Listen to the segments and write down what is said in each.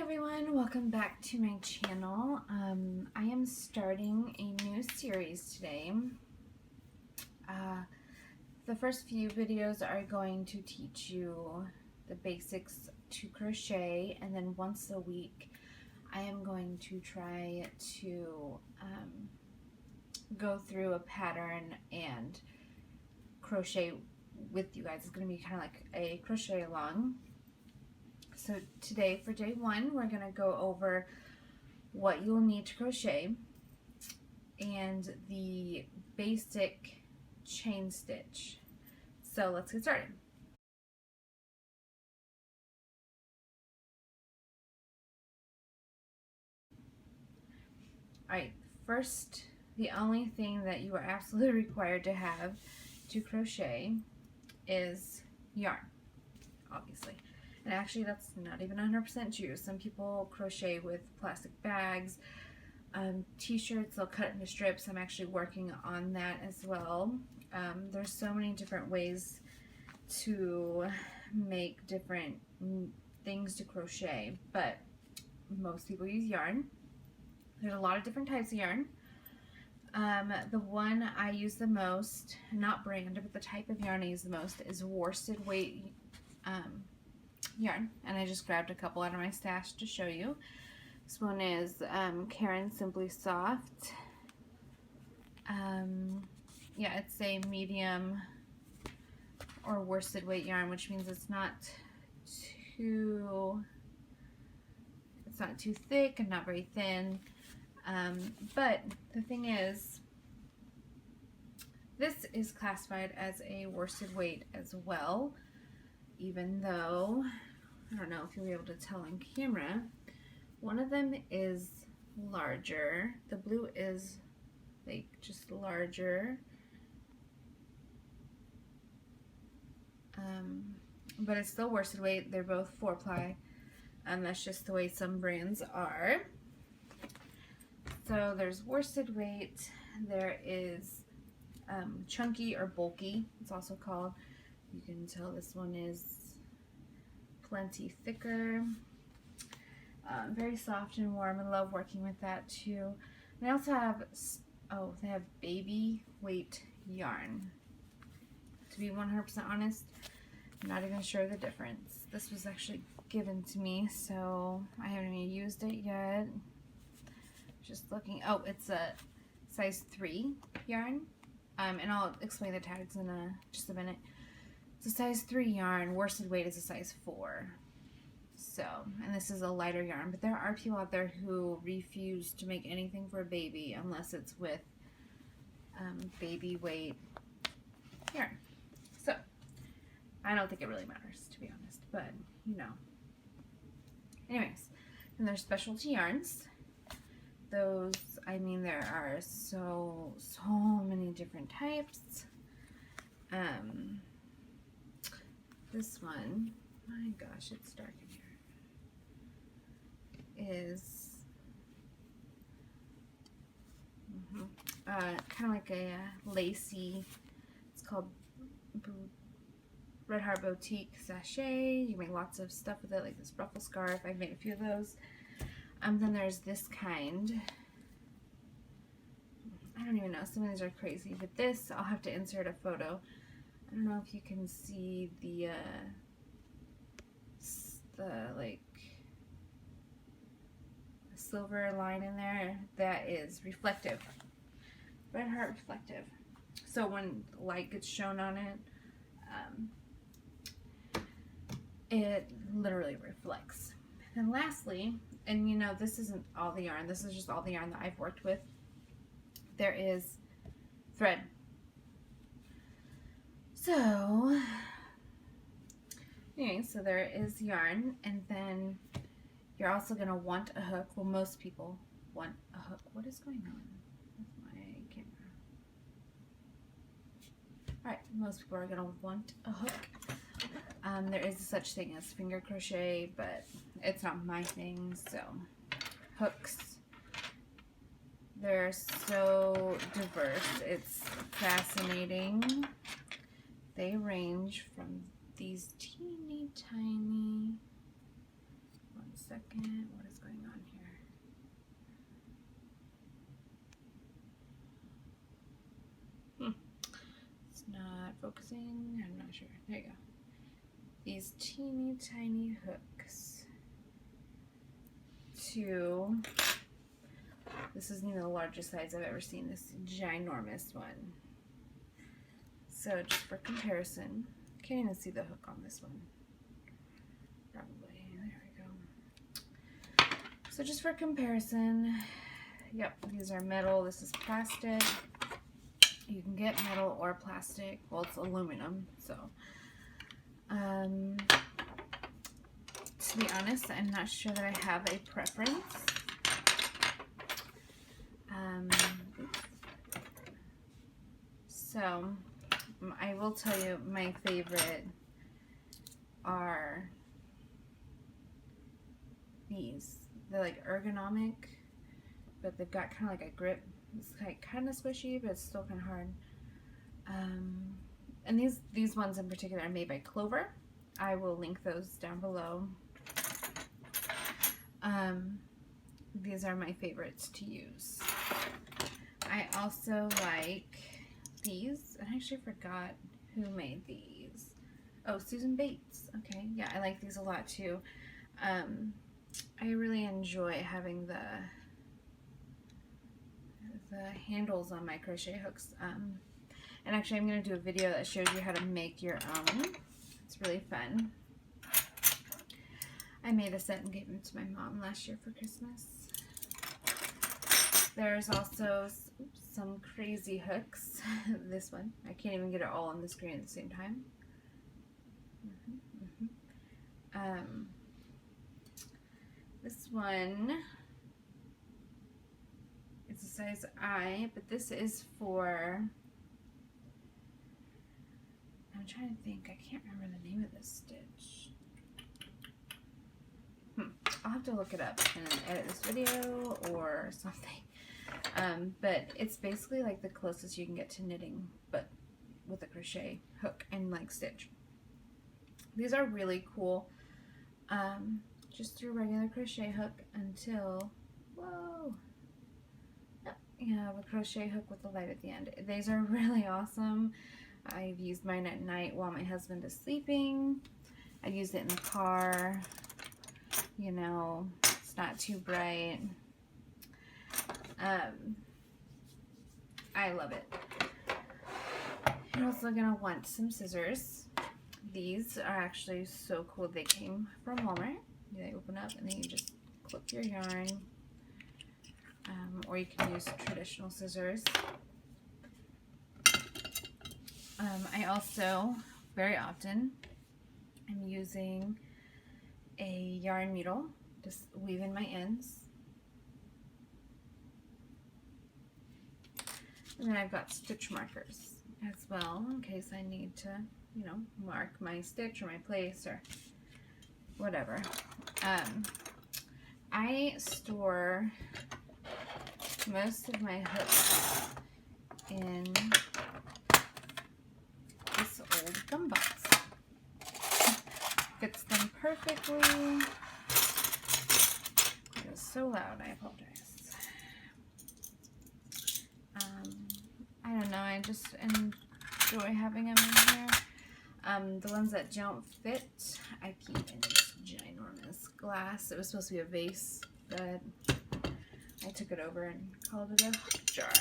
everyone, welcome back to my channel. I am starting a new series today. The first few videos are going to teach you the basics to crochet, and then once a week I am going to try to go through a pattern and crochet with you guys. It's going to be kind of like a crochet along. So today, for day one, we're going to go over what you'll need to crochet and the basic chain stitch. So let's get started. Alright, first, the only thing that you are absolutely required to have to crochet is yarn, obviously. And actually, that's not even 100% true. Some people crochet with plastic bags, t-shirts, they'll cut into strips. I'm actually working on that as well. There's so many different ways to make different things to crochet, but most people use yarn. There's a lot of different types of yarn. The one I use the most, not brand, but the type of yarn I use the most is worsted weight yarn, and I just grabbed a couple out of my stash to show you. This one is Karen Simply Soft. Yeah, it's a medium or worsted weight yarn, which means it's not too thick and not very thin. But the thing is, this is classified as a worsted weight as well, even though, I don't know if you'll be able to tell on camera, one of them is larger. The blue is like just larger, but it's still worsted weight. They're both 4-ply, and that's just the way some brands are. So there's worsted weight, there is chunky or bulky, it's also called. You can tell this one is plenty thicker, very soft and warm. I love working with that too. And I also have, they have baby weight yarn. To be 100% honest, I'm not even sure the difference. This was actually given to me, so I haven't even used it yet. Just looking, it's a size 3 yarn, and I'll explain the tags in just a minute. It's a size 3 yarn, worsted weight is a size 4. So, and this is a lighter yarn, but there are people out there who refuse to make anything for a baby unless it's with baby weight yarn. So, I don't think it really matters, to be honest, but you know. Anyways, and there's specialty yarns. Those, I mean, there are so many different types. This one, my gosh, it's dark in here, is kind of like a lacy, it's called Red Heart Boutique Sachet. You make lots of stuff with it, like this ruffle scarf. I've made a few of those. Then there's this kind. I don't even know, some of these are crazy, but this, I'll have to insert a photo. I don't know if you can see the like silver line in there. That is reflective. Red Heart reflective. So when light gets shown on it, it literally reflects. And lastly, and you know, this isn't all the yarn, this is just all the yarn that I've worked with, there is thread. So, anyway, so there is yarn, and then you're also going to want a hook. Well, most people want a hook. What is going on with my camera? Alright, most people are going to want a hook. There is such thing as finger crochet, but it's not my thing, so hooks. They're so diverse. It's fascinating. They range from these teeny tiny, one, second. What is going on here? It's not focusing. I'm not sure. There you go. These teeny tiny hooks to, this is the largest size I've ever seen, this ginormous one. So just for comparison, can't even see the hook on this one. Probably, there we go. So just for comparison, yep, these are metal, this is plastic. You can get metal or plastic, well it's aluminum, so. To be honest, I'm not sure that I have a preference. So I will tell you my favorite are these. They're like ergonomic, but they've got kind of like a grip. It's like kind of squishy, but it's still kind of hard. And these ones in particular are made by Clover. I will link those down below. These are my favorites to use. I also like these. I actually forgot who made these. Oh, Susan Bates. Okay, yeah, I like these a lot too. I really enjoy having the handles on my crochet hooks. And actually I'm going to do a video that shows you how to make your own. It's really fun. I made a set and gave them to my mom last year for Christmas. There's also some crazy hooks. This one, I can't even get it all on the screen at the same time. This one, it's a size I, but this is for, I'm trying to think, I can't remember the name of this stitch. I'll have to look it up and edit this video or something. But it's basically like the closest you can get to knitting, but with a crochet hook and like stitch. These are really cool. Just through regular crochet hook until, whoa, you have a crochet hook with the light at the end. These are really awesome. I've used mine at night while my husband is sleeping. I used it in the car. You know, it's not too bright. I love it. You're also gonna want some scissors. These are actually so cool. They came from Walmart. They open up and then you just clip your yarn. Or you can use traditional scissors. I also, very often, am using a yarn needle, just weave in my ends. And then I've got stitch markers as well, in case I need to, you know, mark my stitch or my place or whatever. I store most of my hooks in this old gum box. Fits them perfectly. It is so loud, I apologize. I don't know, I just enjoy having them in here. The ones that don't fit, I keep in this ginormous glass. It was supposed to be a vase, but I took it over and called it a hook jar.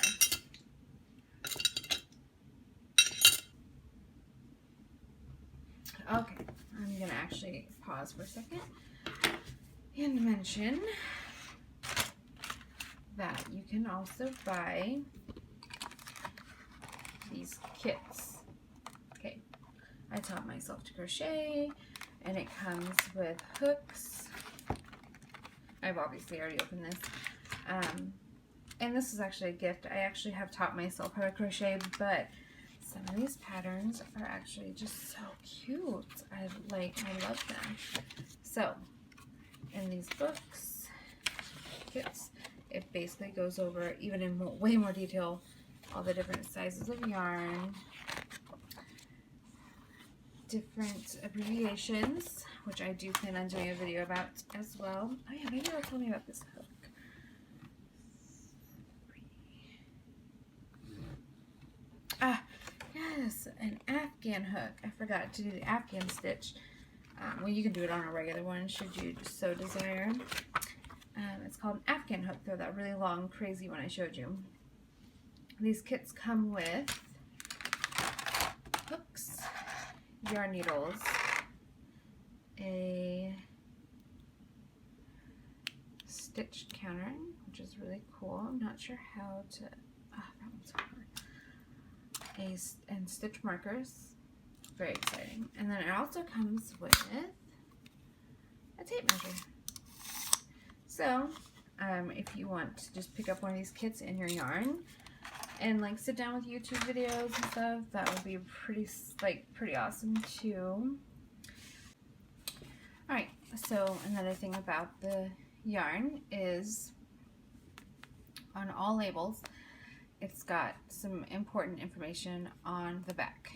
Okay, I'm gonna actually pause for a second and mention that you can also buy these kits. Okay, I taught myself to crochet and it comes with hooks. I've obviously already opened this. And this is actually a gift. I actually have taught myself how to crochet, but some of these patterns are actually just so cute. I love them. So, in these books, kits, it basically goes over, even in way more detail, all the different sizes of yarn, different abbreviations, which I do plan on doing a video about as well. Oh yeah, maybe they'll tell me about this hook. Ah, yes, an Afghan hook. I forgot to do the Afghan stitch. Well, you can do it on a regular one should you so desire. It's called an Afghan hook, though, that really long, crazy one I showed you. These kits come with hooks, yarn needles, a stitched counter, which is really cool. I'm not sure how to, that one's hard. And stitch markers, very exciting. And then it also comes with a tape measure. So, if you want to just pick up one of these kits in your yarn and like sit down with YouTube videos and stuff, that would be pretty awesome too. Alright, so another thing about the yarn is on all labels, it's got some important information on the back.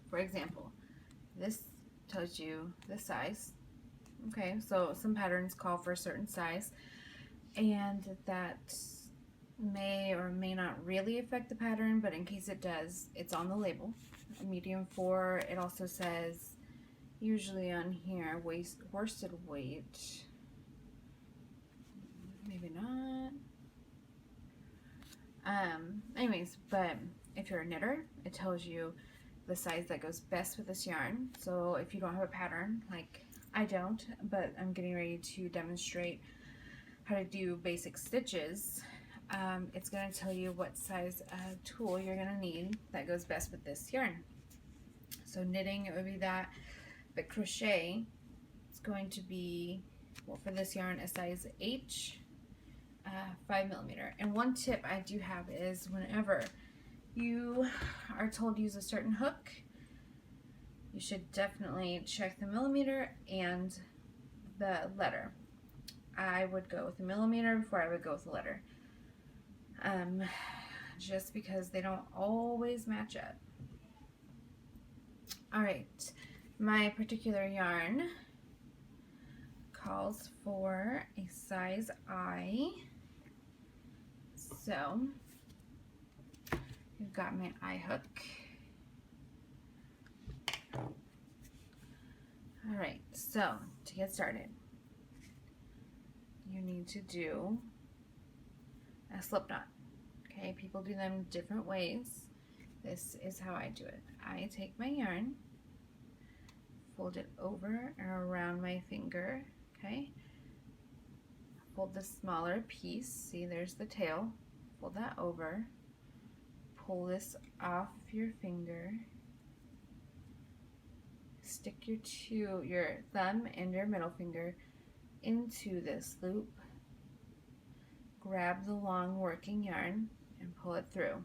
For example, this tells you the size. Okay, so some patterns call for a certain size, and that may or may not really affect the pattern, but in case it does, it's on the label. A medium 4, it also says, usually on here, worsted weight, maybe not. Anyways, but if you're a knitter, it tells you the size that goes best with this yarn. So if you don't have a pattern, like I don't, but I'm getting ready to demonstrate how to do basic stitches, it's going to tell you what size tool you're going to need that goes best with this yarn. So knitting, it would be that, but crochet, it's going to be, well, for this yarn, a size H, 5mm. And one tip I do have is whenever you are told to use a certain hook, you should definitely check the millimeter and the letter. I would go with the millimeter before I would go with the letter, just because they don't always match up. Alright, my particular yarn calls for a size I, so you've got my I hook. Alright, so to get started, you need to do a slip knot. Okay, people do them different ways. This is how I do it. I take my yarn, fold it over and around my finger, okay? Fold the smaller piece, see there's the tail, fold that over, pull this off your finger, stick your thumb and your middle finger into this loop, grab the long working yarn and pull it through.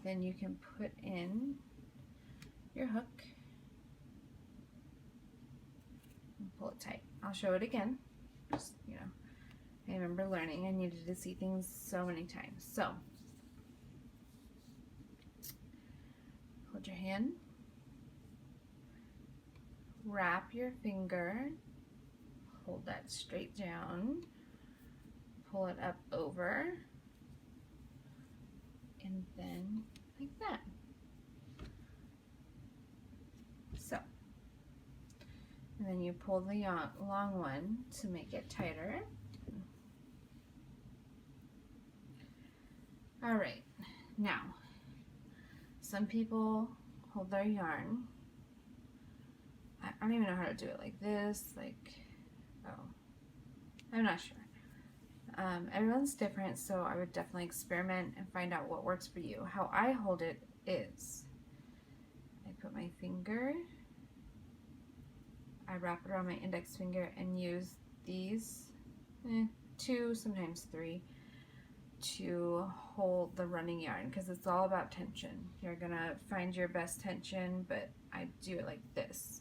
Then you can put in your hook and pull it tight. I'll show it again. Just, I remember learning I needed to see things so many times. So, hold your hand, wrap your finger, hold that straight down, pull it up over, and then like that. So, and then you pull the long one to make it tighter. Alright, now, some people hold their yarn, I don't even know how to do it, like this, I'm not sure. Everyone's different, so I would definitely experiment and find out what works for you. How I hold it is, I put my finger, I wrap it around my index finger and use these 2, sometimes 3, to hold the running yarn, because it's all about tension. You're gonna find your best tension, but I do it like this.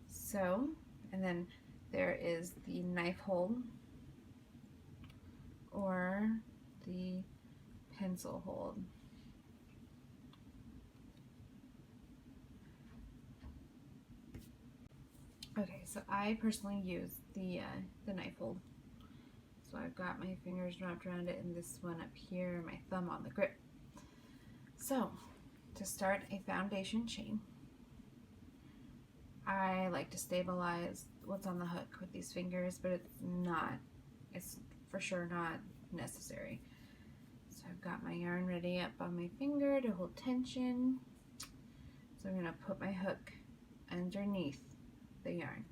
So, and then there is the knife hold or the pencil hold. Okay, so I personally use the knife hold. So I've got my fingers wrapped around it and this one up here, my thumb on the grip. So to start a foundation chain, I like to stabilize what's on the hook with these fingers, but it's for sure not necessary. So I've got my yarn ready up on my finger to hold tension. So I'm going to put my hook underneath the yarn.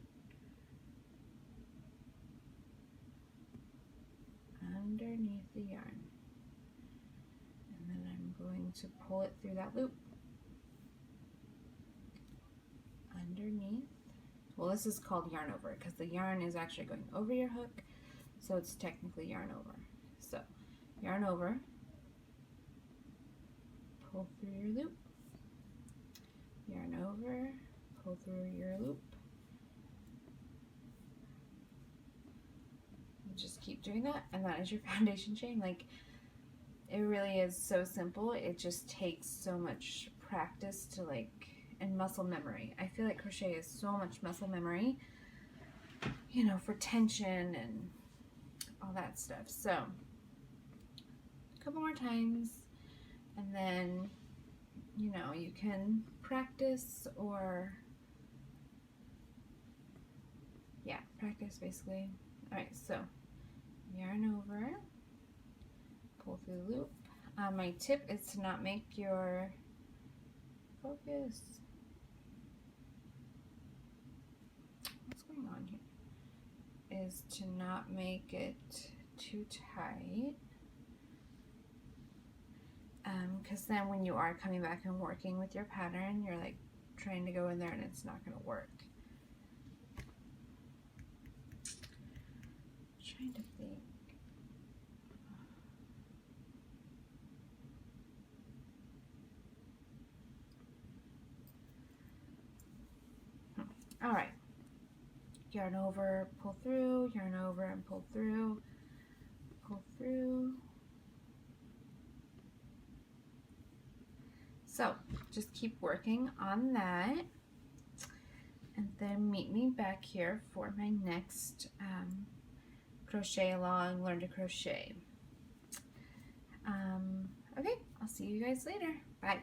Underneath the yarn. And then I'm going to pull it through that loop. Underneath. Well, this is called yarn over because the yarn is actually going over your hook, so it's technically yarn over. So yarn over, pull through your loop, yarn over, pull through your loop. And just keep doing that, and that is your foundation chain. Like, it really is so simple. It just takes so much practice to and muscle memory. I feel like crochet is so much muscle memory, you know, for tension and all that stuff. So a couple more times, and then, you know, you can practice or, yeah, practice basically. All right, so yarn over, pull through the loop. My tip is to not make your focus. What's going on here? Is to not make it too tight. Because then when you are coming back and working with your pattern, you're like trying to go in there and it's not going to work. I'm trying to think. All right. Yarn over, pull through, yarn over and pull through, pull through. So just keep working on that, and then meet me back here for my next crochet along, learn to crochet. Okay, I'll see you guys later. Bye.